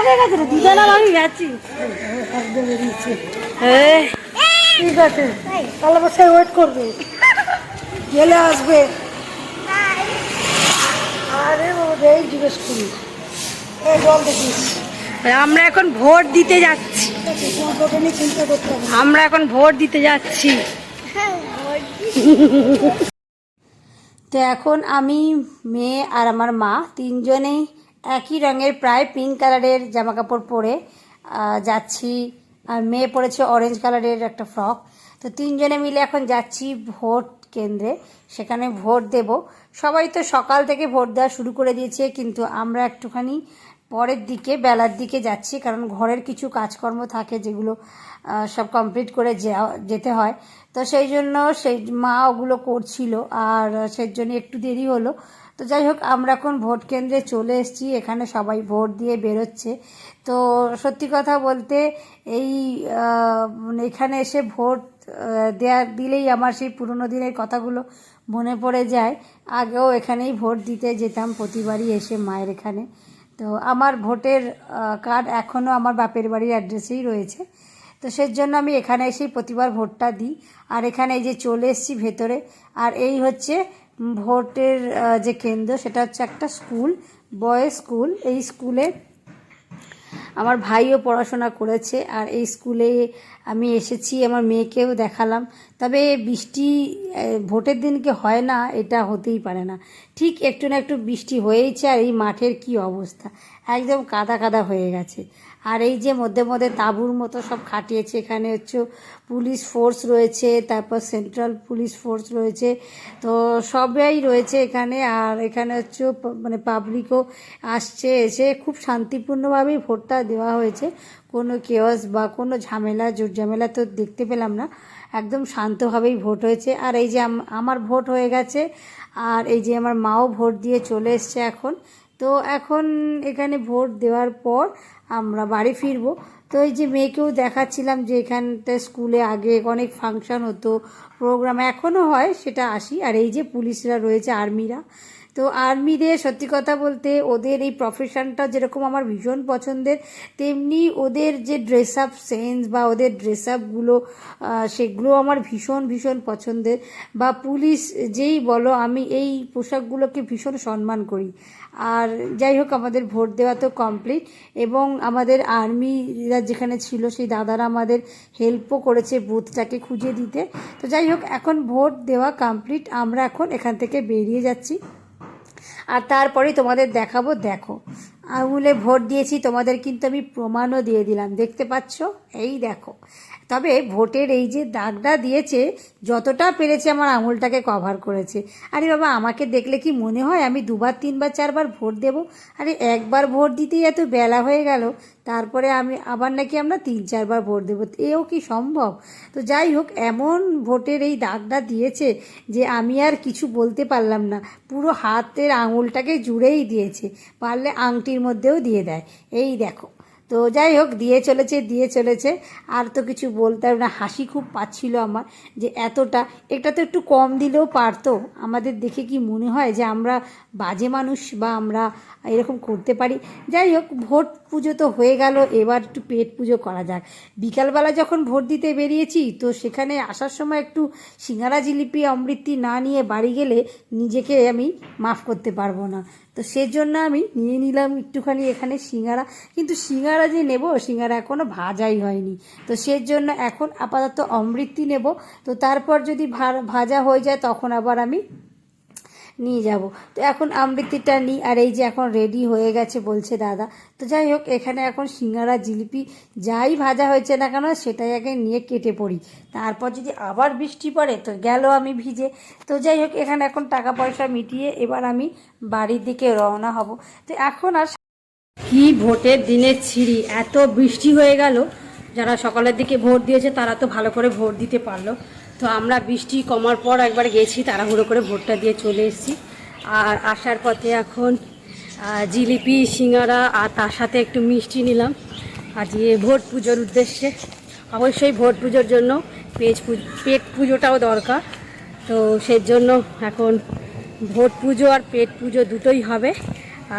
হয়ে গেছে রে, দুজন আর আমি গেছি। ঠিক আছে, তাহলে বসে ওয়েট করবে, গেলে আসবে। আরে বাবা, এই জিজ্ঞেস করি, এই জল দেখিস। আমরা এখন ভোট দিতে যাচ্ছি, আমরা এখন ভোট দিতে যাচ্ছি। তো এখন আমি, মেয়ে আর আমার মা তিনজনেই একই রঙের প্রায় পিঙ্ক কালারের জামা কাপড় পরে যাচ্ছি। আর মেয়ে পরেছে অরেঞ্জ কালারের একটা ফ্রক। তো তিনজনে মিলে এখন যাচ্ছি ভোট কেন্দ্রে, সেখানে ভোট দেব। সবাই তো সকাল থেকে ভোট দেওয়া শুরু করে দিয়েছে, কিন্তু আমরা একটুখানি পরের দিকে, বেলার দিকে যাচ্ছি, কারণ ঘরের কিছু কাজকর্ম থাকে যেগুলো সব কমপ্লিট করে যেতে হয়। তো সেই জন্য সেই মা ওগুলো করছিল, আর সেই জন্য একটু দেরি হলো। তো যাই হোক, আমরা এখন ভোট কেন্দ্রে চলে এসেছি, এখানে সবাই ভোট দিয়ে বেরোচ্ছে। তো সত্যি কথা বলতে এই এখানে এসে ভোট দিলেই আমার সেই পুরনো দিনের কথাগুলো মনে পড়ে যায়। আগেও এখানেই ভোট দিতে যেতাম প্রতিবারই এসে মায়ের এখানে। তো আমার ভোটের কার্ড এখনও আমার বাপের বাড়ির অ্যাড্রেসেই রয়েছে। তো সেই জন্য আমি এখানে এসেই প্রতিবার ভোটটা দিই। আর এখানে এই যে চলে এসেছি ভেতরে, আর এই হচ্ছে ভোটের যে কেন্দ্র, সেটা হচ্ছে একটা স্কুল, বয়েজ স্কুল। এই স্কুলে আমার ভাইও পড়াশোনা করেছে, আর এই স্কুলে আমি এসেছি, আমার মেয়েকেও দেখালাম। তবে বৃষ্টি ভোটের দিনকে হয় না, এটা হতেই পারে না। ঠিক একটু না একটু বৃষ্টি হয়েইছে, আর এই মাঠের কি অবস্থা, একদম কাদা কাদা হয়ে গেছে। আর এই যে মধ্যে মধ্যে তাঁবুর মতো সব খাটিয়েছে, এখানে হচ্ছে পুলিশ ফোর্স রয়েছে, তারপর সেন্ট্রাল পুলিশ ফোর্স রয়েছে, তো সবাই রয়েছে এখানে। আর এখানে হচ্ছে মানে পাবলিকও আসছে, এসে খুব শান্তিপূর্ণভাবেই ভোটটা দেওয়া হয়েছে। কোনো কেওয়াস বা কোনো ঝামেলা ঝামেলা তো দেখতে পেলাম না, একদম শান্তভাবেই ভোট হয়েছে। আর এই যে আমার ভোট হয়ে গেছে, আর এই যে আমার মাও ভোট দিয়ে চলে এসছে এখন। তো এখন এখানে ভোট দেওয়ার পর আমরা বাড়ি ফিরবো। তো এই যে মেয়েকেও দেখাচ্ছিলাম যে এখানটা স্কুলে আগে অনেক ফাংশন হতো, প্রোগ্রাম এখনও হয়, সেটা আসি। আর এই যে পুলিশরা রয়েছে, আর্মিরা। তো আর্মিদের সত্যি কথা বলতে ওদের এই প্রফেশনটা যেরকম আমার ভীষণ পছন্দের, তেমনি ওদের যে ড্রেস আপ সেন্স বা ওদের ড্রেস আপগুলো, সেগুলো আমার ভীষণ ভীষণ পছন্দের। বা পুলিশ যেই বলো, আমি এই পোশাকগুলোকে ভীষণ সম্মান করি। আর যাই হোক, আমাদের ভোট দেওয়া তো কমপ্লিট, এবং আমাদের আর্মিরা যেখানে ছিল সেই দাদারা আমাদের হেল্পও করেছে বুথটাকে খুঁজে দিতে। তো যাই হোক, এখন ভোট দেওয়া কমপ্লিট, আমরা এখন এখান থেকে বেরিয়ে যাচ্ছি। আর তারপরে তোমাদের দেখাবো, দেখো আঙুলে ভোট দিয়েছি, তোমাদের কিন্তু আমি প্রমাণও দিয়ে দিলাম, দেখতে পাচ্ছ, এই দেখো। তবে ভোটের এই যে দাগটা দিয়েছে, যতটা পেরেছে আমার আঙুলটাকে কভার করেছে। আরে বাবা, আমাকে দেখলে কি মনে হয় আমি দুবার তিনবার চারবার ভোট দেব? আরে একবার ভোট দিতেই এত বেলা হয়ে গেল, তারপরে আমি আবার নাকি আমরা 3-4বার ভোট দেবো, এও কি সম্ভব? তো যাই হোক, এমন ভোটের এই দাগটা দিয়েছে যে আমি আর কিছু বলতে পারলাম না, পুরো হাতের আঙুলটাকে জুড়েই দিয়েছে, পারলে আংটির মধ্যেও দিয়ে দেয়, এই দেখো। তো যাই হোক, দিয়ে চলেছে, আর তো কিছু বলতে হবে না। হাসি খুব পাচ্ছিল আমার, যে এতটা, এটা তো একটু কম দিলেও পারতো। আমাদের দেখে কি মনে হয় যে আমরা বাজে মানুষ বা আমরা এরকম করতে পারি? যাই হোক, ভোট পুজো তো হয়ে গেল, এবার একটু পেট পুজো করা যাক। বিকালবেলা যখন ভোট দিতে বেরিয়েছি, তো সেখানে আসার সময় একটু সিঙ্গারা জিলিপি অমৃতি না নিয়ে বাড়ি গেলে নিজেকে আমি মাফ করতে পারবো না। তো সেজন্য আমি নিয়ে নিলাম একটুখানি এখানে সিঙ্গারা, কিন্তু সিঙ্গারা যে নেব, সিঙ্গারা এখনও ভাজাই হয়নি। তো সেজন্য এখন আপাতত অমৃতি নেব, তো তারপর যদি ভাজা হয়ে যায় তখন আবার আমি নিয়ে যাব। তো এখন আমৃতিটা নিই। আর এই যে এখন রেডি হয়ে গেছে বলছে দাদা। তো যাই হোক, এখানে এখন সিঙ্গারা জিলিপি যাই ভাজা হয়েছে না কেন, সেটাই আগে নিয়ে কেটে পড়ি, তারপর যদি আবার বৃষ্টি পড়ে তো গেল আমি ভিজে। তো যাই হোক, এখানে এখন টাকা পয়সা মিটিয়ে এবার আমি বাড়ির দিকে রওনা হব। তো এখন আর কি ভোটের দিনের ছিঁড়ি, এত বৃষ্টি হয়ে গেল। যারা সকালের দিকে ভোট দিয়েছে তারা তো ভালো করে ভোট দিতে পারলো। তো আমরা বৃষ্টি কমার পর একবার গেছি, তাড়াহুড়ো করে ভোটটা দিয়ে চলে এসেছি। আর আসার পথে এখন জিলিপি, সিঙ্গারা আর তার সাথে একটু মিষ্টি নিলাম। আজকে ভোট পুজোর উদ্দেশ্যে, অবশ্যই ভোট পুজোর জন্য পেট পুজোটাও দরকার। তো সেই জন্য এখন ভোট পুজো আর পেট পুজো দুটোই হবে।